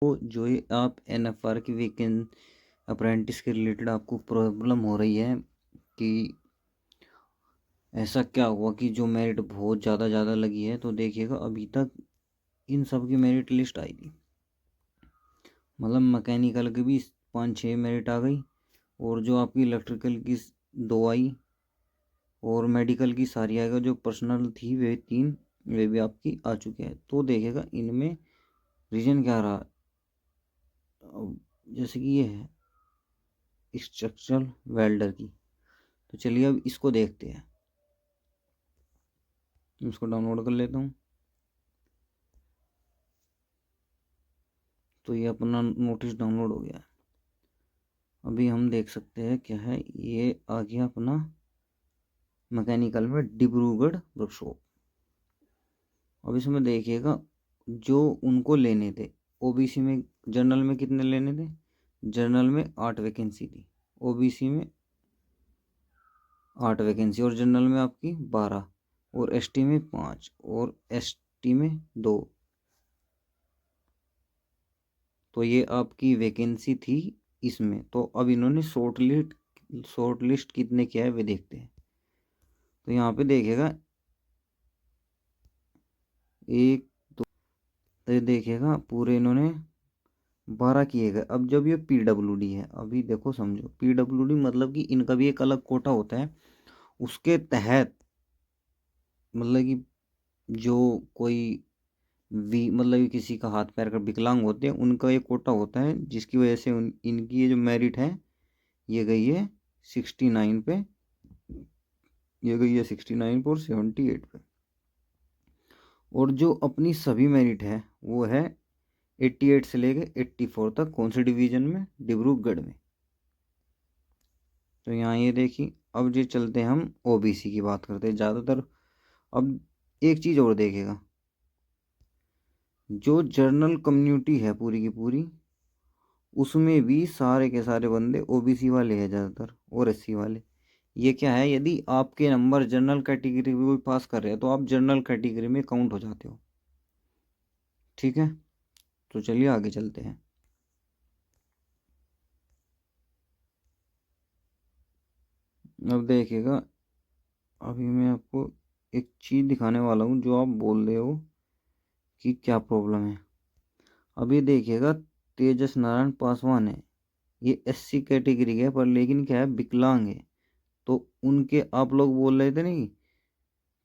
तो जो ये आप एनएफआर की वीकेंड अप्रेंटिस के रिलेटेड आपको प्रॉब्लम हो रही है कि ऐसा क्या हुआ कि जो मेरिट बहुत ज़्यादा लगी है, तो देखिएगा अभी तक इन सब की मेरिट लिस्ट आई थी। मतलब मैकेनिकल की भी 5-6 मेरिट आ गई, और जो आपकी इलेक्ट्रिकल की 2 आई, और मेडिकल की सारी आएगा। जो पर्सनल थी वे 3, वे भी आपकी आ चुके हैं। तो देखिएगा इनमें रीजन क्या रहा। जैसे कि ये है स्ट्रक्चरल वेल्डर की, तो चलिए अब इसको देखते हैं। इसको डाउनलोड कर लेता हूँ। तो ये अपना नोटिस डाउनलोड हो गया। अभी हम देख सकते हैं क्या है, ये आ गया अपना मैकेनिकल में डिब्रूगढ़ वर्कशॉप। अब इसमें देखिएगा जो उनको लेने थे ओबीसी में, जनरल में कितने लेने थे। जनरल में 8 वैकेंसी थी, ओबीसी में 8 वैकेंसी, और जनरल में आपकी 12, और एसटी में 5, और एसटी में 2। तो ये आपकी वैकेंसी थी इसमें। तो अब इन्होंने शॉर्ट लिस्ट कितने किया है वे देखते हैं। तो यहाँ पे देखिएगा 1 2, तो ये देखिएगा पूरे इन्होंने 12 किए गए। अब जब ये पीडब्ल्यूडी है, अभी देखो समझो, पीडब्ल्यूडी मतलब कि इनका भी एक अलग कोटा होता है। उसके तहत मतलब कि जो कोई मतलब कि किसी का हाथ पैर का विकलांग होते हैं, उनका एक कोटा होता है, जिसकी वजह से इनकी ये जो मेरिट है ये गई है 69 पे। ये गई है 69 पर, 78 पे। और जो अपनी सभी मेरिट है वो है 88 से लेके 84 तक। कौन से डिवीजन में? डिब्रूगढ़ में। तो यहाँ ये देखिए। अब ये चलते हैं, हम ओबीसी की बात करते हैं ज़्यादातर। अब एक चीज़ और देखेगा, जो जर्नल कम्युनिटी है पूरी की पूरी, उसमें भी सारे के सारे बंदे ओबीसी वाले हैं ज़्यादातर, और एससी वाले। ये क्या है, यदि आपके नंबर जनरल कैटेगरी में कोई पास कर रहे हैं तो आप जनरल कैटेगरी में काउंट हो जाते हो। ठीक है, तो चलिए आगे चलते हैं। अब देखिएगा, अभी मैं आपको एक चीज़ दिखाने वाला हूँ जो आप बोल रहे हो कि क्या प्रॉब्लम है। अभी देखिएगा, तेजस नारायण पासवान है, ये एससी कैटेगरी है, पर लेकिन क्या है, विकलांग है। तो उनके आप लोग बोल रहे थे नहीं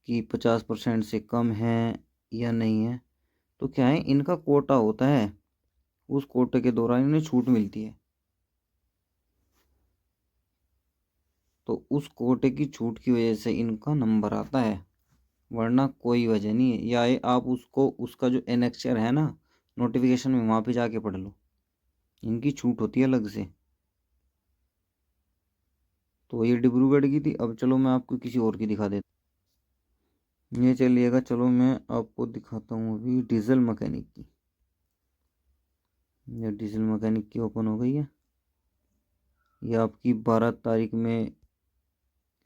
कि 50% से कम है या नहीं है। तो क्या है, इनका कोटा होता है, उस कोटे के दौरान इन्हें छूट मिलती है। तो उस कोटे की छूट की वजह से इनका नंबर आता है, वरना कोई वजह नहीं है। या ये आप उसको, उसका जो एनेक्चर है ना नोटिफिकेशन में, वहाँ पे जाके पढ़ लो, इनकी छूट होती है अलग से। तो ये डिब्रूगढ़ की थी। अब चलो मैं आपको किसी और की दिखा देता हूँ। ये चलिएगा, चलो मैं आपको दिखाता हूँ अभी डीजल मैकेनिक की। ये डीजल मैकेनिक की ओपन हो गई है। ये आपकी 12 तारीख में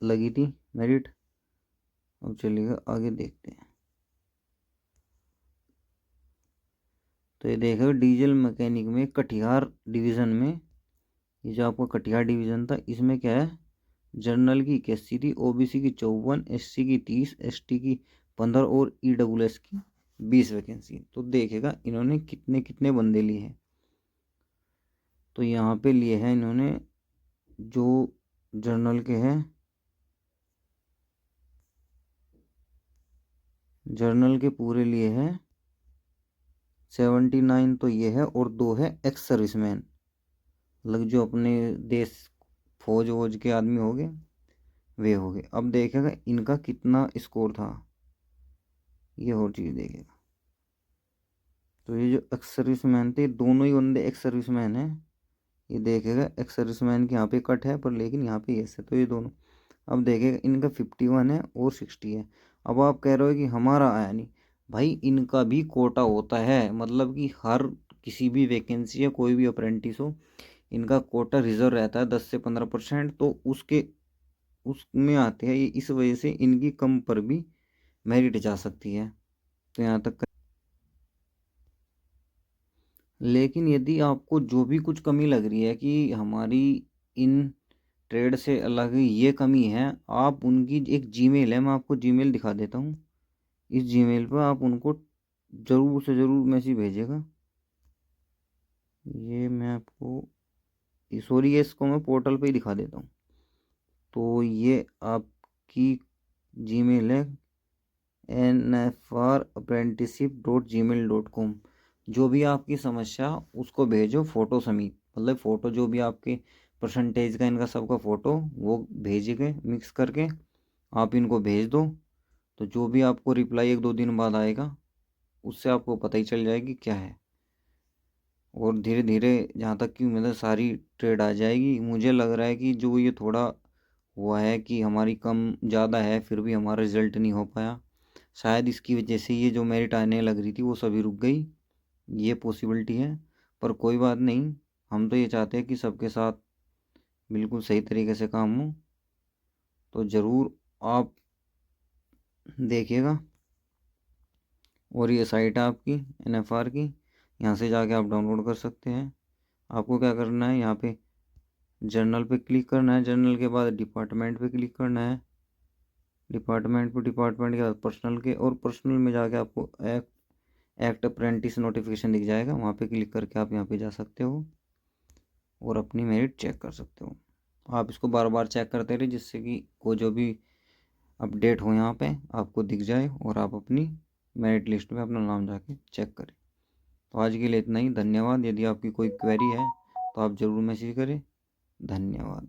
लगी थी मेरिट। अब चलिएगा आगे देखते हैं। तो ये देखो, डीजल मैकेनिक में कटिहार डिवीज़न में, ये जो आपका कटिहार डिवीज़न था, इसमें क्या है, जनरल की 81 थी, ओबीसी की 54, एससी की 30, एसटी की 15, और ईडब्ल्यूएस की 20 वैकेंसी। तो देखेगा इन्होंने कितने कितने बंदे लिए हैं। तो यहाँ पे लिए हैं इन्होंने, जो जनरल के हैं, जर्नल के पूरे लिए हैं 79। तो ये है, और 2 है एक्स सर्विसमैन, मतलब जो अपने देश फौज वोज के आदमी हो गए, वे हो गए। अब देखेगा इनका कितना स्कोर था, ये और चीज़ देखेगा। तो ये जो एक्स सर्विसमैन थे, दोनों ही बंदे एक्स सर्विसमैन हैं। ये देखेगा एक्स सर्विसमैन के यहाँ पे कट है, पर लेकिन यहाँ पे यस है, तो ये दोनों। अब देखेगा इनका 51 है और 60 है। अब आप कह रहे हो कि हमारा आया नहीं। भाई इनका भी कोटा होता है, मतलब कि हर किसी भी वैकेंसी या कोई भी अप्रेंटिस हो, इनका कोटा रिजर्व रहता है 10 से 15%। तो उसमें आते हैं ये, इस वजह से इनकी कम पर भी मेरिट जा सकती है। तो यहाँ तक लेकिन यदि आपको जो भी कुछ कमी लग रही है कि हमारी इन ट्रेड से अलग ये कमी है, आप उनकी एक जीमेल है, मैं आपको जीमेल दिखा देता हूँ। इस जीमेल पर आप उनको ज़रूर से ज़रूर मैसेज भेजिएगा। ये मैं आपको सॉरी, ये इसको मैं पोर्टल पे ही दिखा देता हूँ। तो ये आपकी जीमेल है nfrapprenticeship.gmail.com। जो भी आपकी समस्या उसको भेजो फ़ोटो समेत, मतलब फ़ोटो जो भी आपके परसेंटेज का इनका सबका फ़ोटो वो भेजिए मिक्स करके आप इनको भेज दो। तो जो भी आपको रिप्लाई 1-2 दिन बाद आएगा उससे आपको पता ही चल जाएगी क्या है। और धीरे धीरे जहाँ तक कि मतलब सारी ट्रेड आ जाएगी। मुझे लग रहा है कि जो ये थोड़ा हुआ है कि हमारी कम ज़्यादा है फिर भी हमारा रिजल्ट नहीं हो पाया, शायद इसकी वजह से ये जो मेरिट आने लग रही थी वो सभी रुक गई, ये पॉसिबिलिटी है। पर कोई बात नहीं, हम तो ये चाहते हैं कि सबके साथ बिल्कुल सही तरीके से काम हो। तो ज़रूर आप देखिएगा। और ये साइट है आपकी NFR की, यहाँ से जाके आप डाउनलोड कर सकते हैं। आपको क्या करना है, यहाँ पे जर्नल पे क्लिक करना है, जर्नल के बाद डिपार्टमेंट पे क्लिक करना है, डिपार्टमेंट के बाद पर्सनल के, और पर्सनल में जाके आपको एक्ट अप्रेंटिस नोटिफिकेशन दिख जाएगा, वहाँ पे क्लिक करके आप यहाँ पे जा सकते हो और अपनी मेरिट चेक कर सकते हो। आप इसको बार बार चेक करते रहिए जिससे कि वो जो भी अपडेट हो यहाँ पे आपको दिख जाए और आप अपनी मेरिट लिस्ट में अपना नाम जाके चेक करें। तो आज के लिए इतना ही, धन्यवाद। यदि आपकी कोई क्वेरी है तो आप ज़रूर मैसेज करें। धन्यवाद।